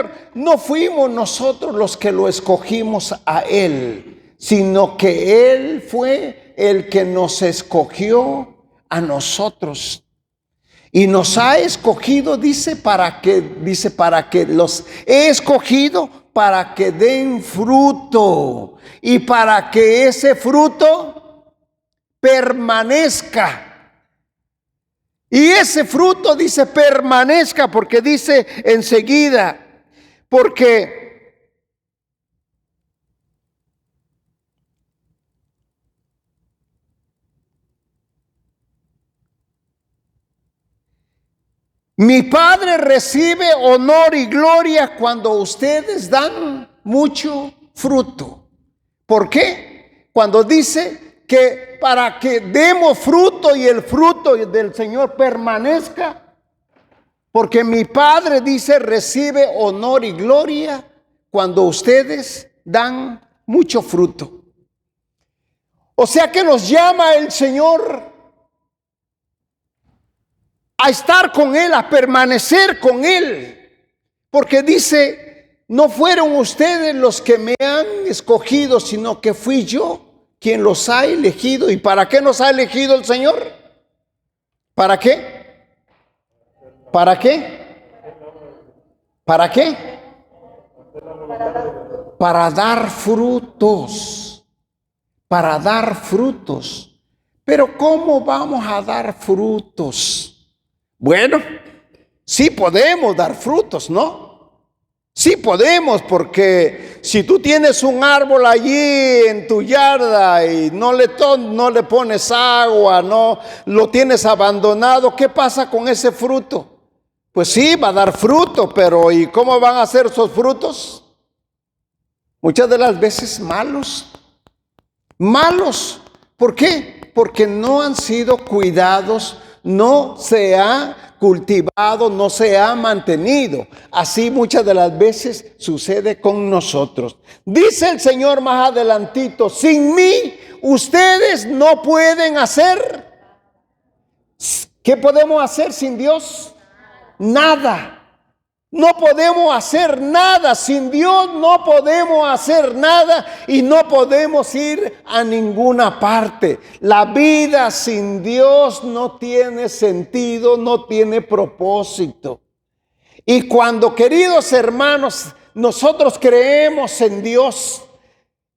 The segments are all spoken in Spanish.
Señor, no fuimos nosotros los que lo escogimos a Él, sino que Él fue el que nos escogió a nosotros. Y nos ha escogido, dice, para que los he escogido para que den fruto y para que ese fruto permanezca. Y ese fruto, dice, permanezca, porque dice enseguida, porque mi Padre recibe honor y gloria cuando ustedes dan mucho fruto. ¿Por qué? Cuando dice que para que demos fruto y el fruto del Señor permanezca, porque mi Padre, dice, recibe honor y gloria cuando ustedes dan mucho fruto. O sea que nos llama el Señor a estar con Él, a permanecer con Él, porque dice, no fueron ustedes los que me han escogido, sino que fui yo quien los ha elegido. ¿Y para qué nos ha elegido el Señor? ¿Para qué? ¿Para qué? ¿Para qué? Para dar frutos. Para dar frutos. Pero ¿cómo vamos a dar frutos? Bueno, sí podemos dar frutos, ¿no? Sí podemos, porque si tú tienes un árbol allí en tu yarda y no le pones agua, no lo tienes abandonado, ¿qué pasa con ese fruto? Pues sí, va a dar fruto, pero ¿y cómo van a ser esos frutos? Muchas de las veces malos. Malos. ¿Por qué? Porque no han sido cuidados, no se ha cultivado, no se ha mantenido. Así muchas de las veces sucede con nosotros. Dice el Señor más adelantito, sin mí ustedes no pueden hacer. ¿Qué podemos hacer sin Dios? Nada. No podemos hacer nada. Sin Dios no podemos hacer nada y no podemos ir a ninguna parte. La vida sin Dios no tiene sentido, no tiene propósito. Y cuando, queridos hermanos, nosotros creemos en Dios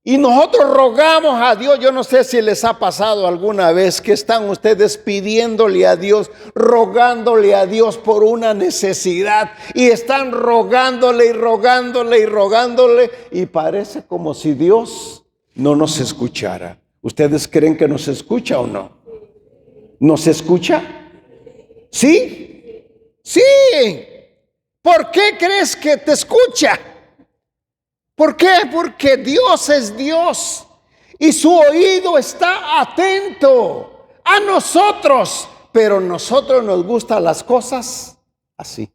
y nosotros rogamos a Dios, yo no sé si les ha pasado alguna vez que están ustedes pidiéndole a Dios, rogándole a Dios por una necesidad y están rogándole y rogándole y rogándole y parece como si Dios no nos escuchara. ¿Ustedes creen que nos escucha o no? ¿Nos escucha? ¿Sí? Sí. ¿Por qué crees que te escucha? ¿Por qué? Porque Dios es Dios y su oído está atento a nosotros, pero a nosotros nos gustan las cosas así.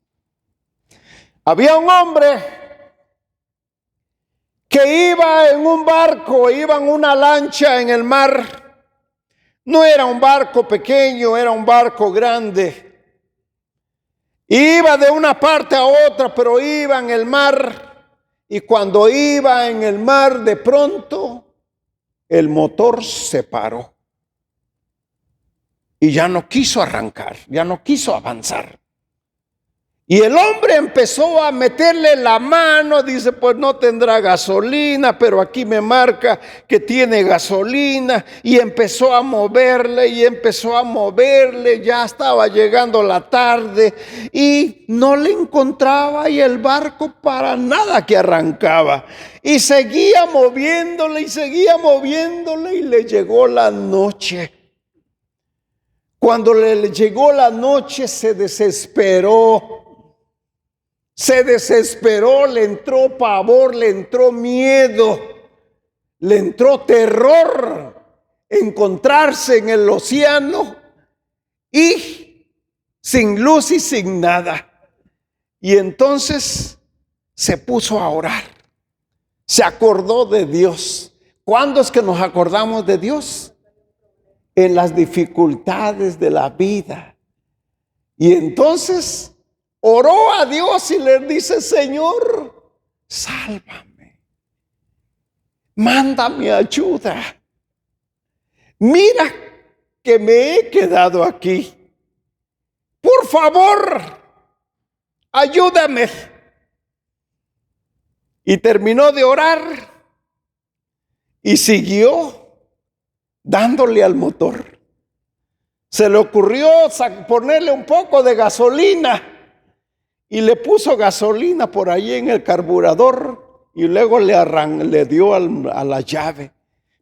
Había un hombre que iba en un barco, iba en una lancha en el mar. No era un barco pequeño, era un barco grande. Iba de una parte a otra, pero iba en el mar. Y cuando iba en el mar, de pronto, el motor se paró. Y ya no quiso arrancar, ya no quiso avanzar. Y el hombre empezó a meterle la mano, dice, pues no tendrá gasolina, pero aquí me marca que tiene gasolina. Y empezó a moverle y empezó a moverle, ya estaba llegando la tarde y no le encontraba y el barco para nada que arrancaba. Y seguía moviéndole y seguía moviéndole y le llegó la noche. Cuando le llegó la noche se desesperó. Se desesperó, le entró pavor, le entró miedo, le entró terror encontrarse en el océano y sin luz y sin nada. Y entonces se puso a orar, se acordó de Dios. ¿Cuándo es que nos acordamos de Dios? En las dificultades de la vida. Y entonces oró a Dios y le dice: Señor, sálvame, mándame ayuda. Mira que me he quedado aquí. Por favor, ayúdame. Y terminó de orar y siguió dándole al motor. Se le ocurrió ponerle un poco de gasolina y le puso gasolina por ahí en el carburador y luego le dio a la llave.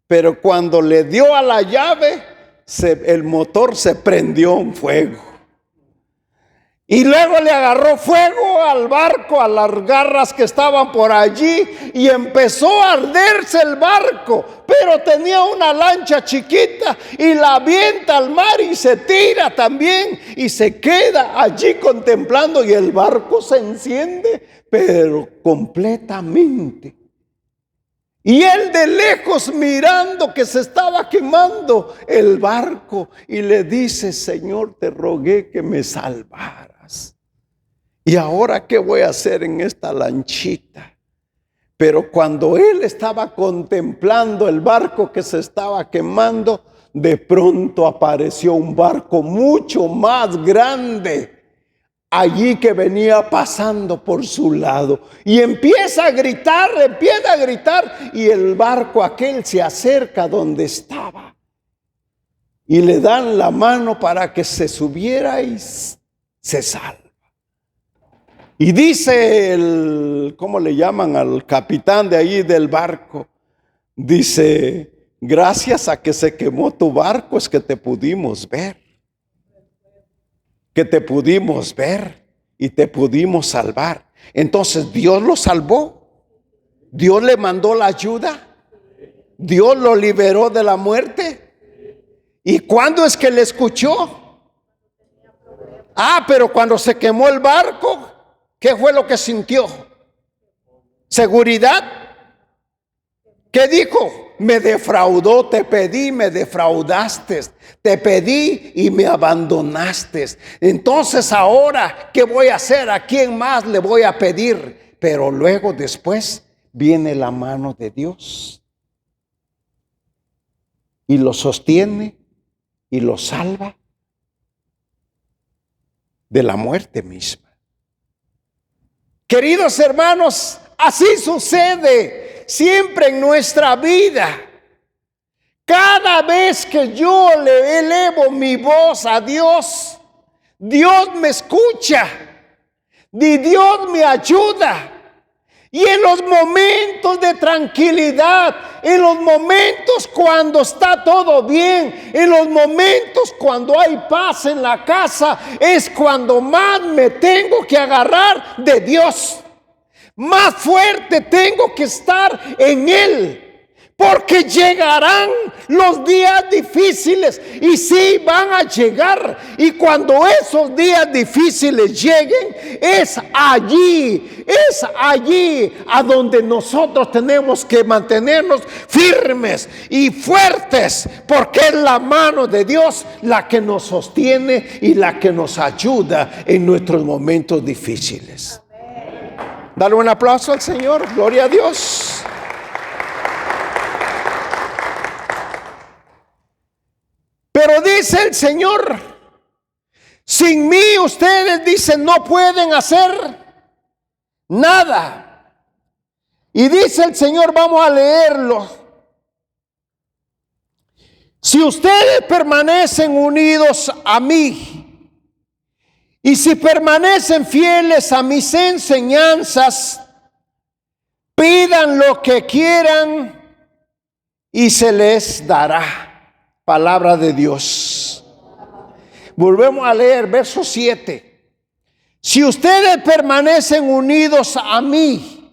Pero cuando le dio a la llave, el motor se prendió en fuego. Y luego le agarró fuego al barco, a las garras que estaban por allí, y empezó a arderse el barco. Pero tenía una lancha chiquita y la avienta al mar y se tira también y se queda allí contemplando, y el barco se enciende, pero completamente. Y él de lejos mirando que se estaba quemando el barco y le dice: Señor, te rogué que me salvaras. ¿Y ahora qué voy a hacer en esta lanchita? Pero cuando él estaba contemplando el barco que se estaba quemando, de pronto apareció un barco mucho más grande allí que venía pasando por su lado, y empieza a gritar, y el barco aquel se acerca donde estaba y le dan la mano para que se subiera y se salva. Y dice ¿cómo le llaman al capitán de allí del barco? Dice: gracias a que se quemó tu barco es que te pudimos ver. Y te pudimos salvar. Entonces Dios lo salvó. Dios le mandó la ayuda. Dios lo liberó de la muerte. ¿Y cuándo es que le escuchó? Pero cuando se quemó el barco, ¿qué fue lo que sintió? ¿Seguridad? ¿Qué dijo? Me defraudó, te pedí, me defraudaste, te pedí y me abandonaste. Entonces ahora, ¿qué voy a hacer? ¿A quién más le voy a pedir? Pero luego después viene la mano de Dios y lo sostiene y lo salva de la muerte misma. Queridos hermanos, así sucede siempre en nuestra vida. Cada vez que yo le elevo mi voz a Dios, Dios me escucha y Dios me ayuda. Y en los momentos de tranquilidad, en los momentos cuando está todo bien, en los momentos cuando hay paz en la casa, es cuando más me tengo que agarrar de Dios. Más fuerte tengo que estar en Él. Porque llegarán los días difíciles, y sí van a llegar. Y cuando esos días difíciles lleguen, es allí a donde nosotros tenemos que mantenernos firmes y fuertes, porque es la mano de Dios la que nos sostiene y la que nos ayuda en nuestros momentos difíciles. Dale un aplauso al Señor, gloria a Dios. Pero dice el Señor: sin mí ustedes, dicen, no pueden hacer nada. Y dice el Señor, vamos a leerlo: si ustedes permanecen unidos a mí, y si permanecen fieles a mis enseñanzas, pidan lo que quieran y se les dará. Palabra de Dios. Volvemos a leer verso 7. Si ustedes permanecen unidos a mí,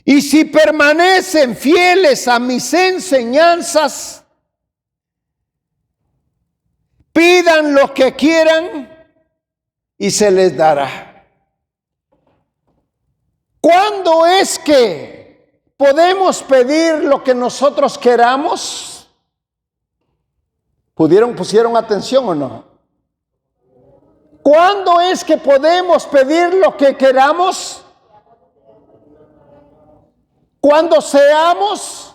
y si permanecen fieles a mis enseñanzas, pidan lo que quieran y se les dará. ¿Cuándo es que podemos pedir lo que nosotros queramos? ¿Pusieron atención o no? ¿Cuándo es que podemos pedir lo que queramos? Cuando seamos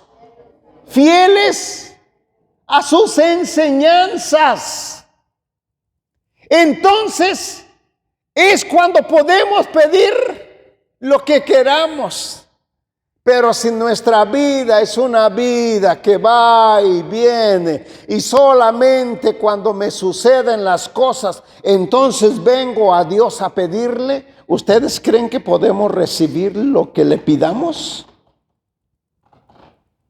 fieles a sus enseñanzas. Entonces es cuando podemos pedir lo que queramos. Pero si nuestra vida es una vida que va y viene y solamente cuando me suceden las cosas, entonces vengo a Dios a pedirle, ¿ustedes creen que podemos recibir lo que le pidamos?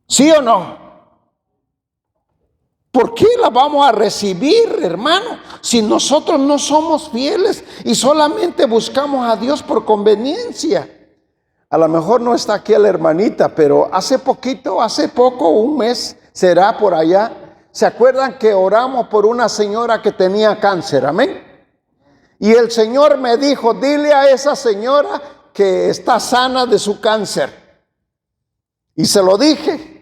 ¿Sí o no? ¿Por qué la vamos a recibir, hermano? Si nosotros no somos fieles y solamente buscamos a Dios por conveniencia. A lo mejor no está aquí la hermanita, pero hace poco, un mes será por allá. ¿Se acuerdan que oramos por una señora que tenía cáncer? Amén. Y el Señor me dijo, dile a esa señora que está sana de su cáncer. Y se lo dije.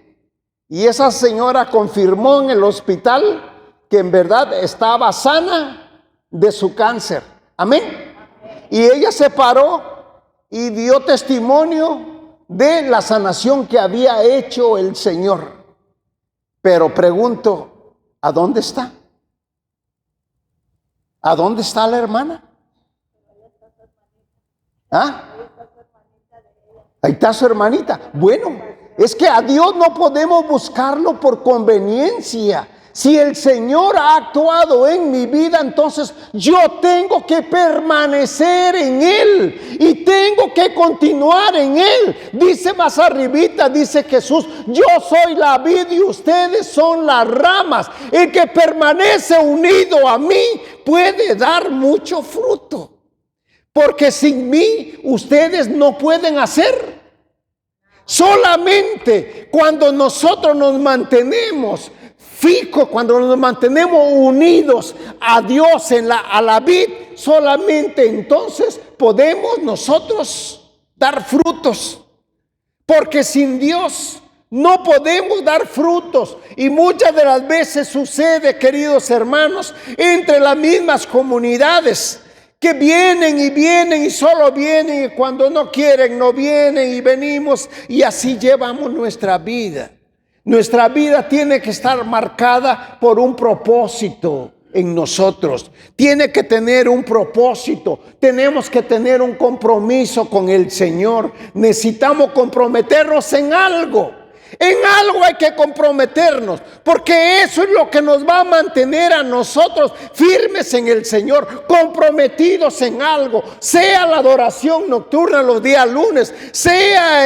Y esa señora confirmó en el hospital que en verdad estaba sana de su cáncer. Amén. Y ella se paró y dio testimonio de la sanación que había hecho el Señor. Pero pregunto, ¿a dónde está? ¿A dónde está la hermana? ¿Ah? Ahí está su hermanita. Bueno, es que a Dios no podemos buscarlo por conveniencia. Si el Señor ha actuado en mi vida, entonces yo tengo que permanecer en Él y tengo que continuar en Él. Dice más arribita, dice Jesús, yo soy la vid y ustedes son las ramas. El que permanece unido a mí puede dar mucho fruto. Porque sin mí ustedes no pueden hacer. Solamente cuando nosotros nos mantenemos fijos, cuando nos mantenemos unidos a Dios a la vid, solamente entonces podemos nosotros dar frutos. Porque sin Dios no podemos dar frutos. Y muchas de las veces sucede, queridos hermanos, entre las mismas comunidades, que vienen y solo vienen, y cuando no quieren no vienen, y venimos y así llevamos nuestra vida. Nuestra vida tiene que estar marcada por un propósito en nosotros. Tiene que tener un propósito. Tenemos que tener un compromiso con el Señor. Necesitamos comprometernos en algo. En algo hay que comprometernos, porque eso es lo que nos va a mantener a nosotros firmes en el Señor, comprometidos en algo, sea la adoración nocturna los días lunes, sea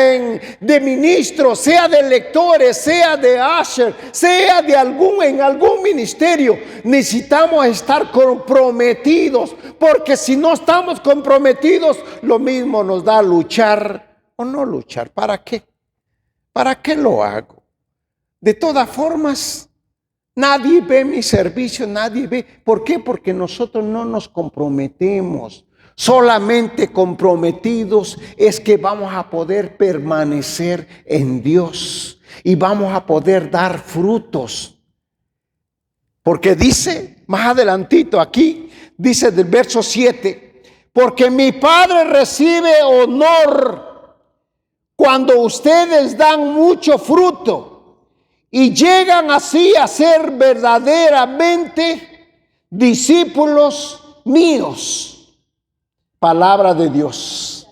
de ministros, sea de lectores, sea de usher, sea en algún ministerio. Necesitamos estar comprometidos, porque si no estamos comprometidos, lo mismo nos da luchar o no luchar. ¿Para qué? ¿Para qué lo hago? De todas formas, nadie ve mi servicio, nadie ve. ¿Por qué? Porque nosotros no nos comprometemos. Solamente comprometidos es que vamos a poder permanecer en Dios y vamos a poder dar frutos. Porque dice, más adelantito aquí, dice del verso 7, porque mi Padre recibe honor cuando ustedes dan mucho fruto y llegan así a ser verdaderamente discípulos míos. Palabra de Dios.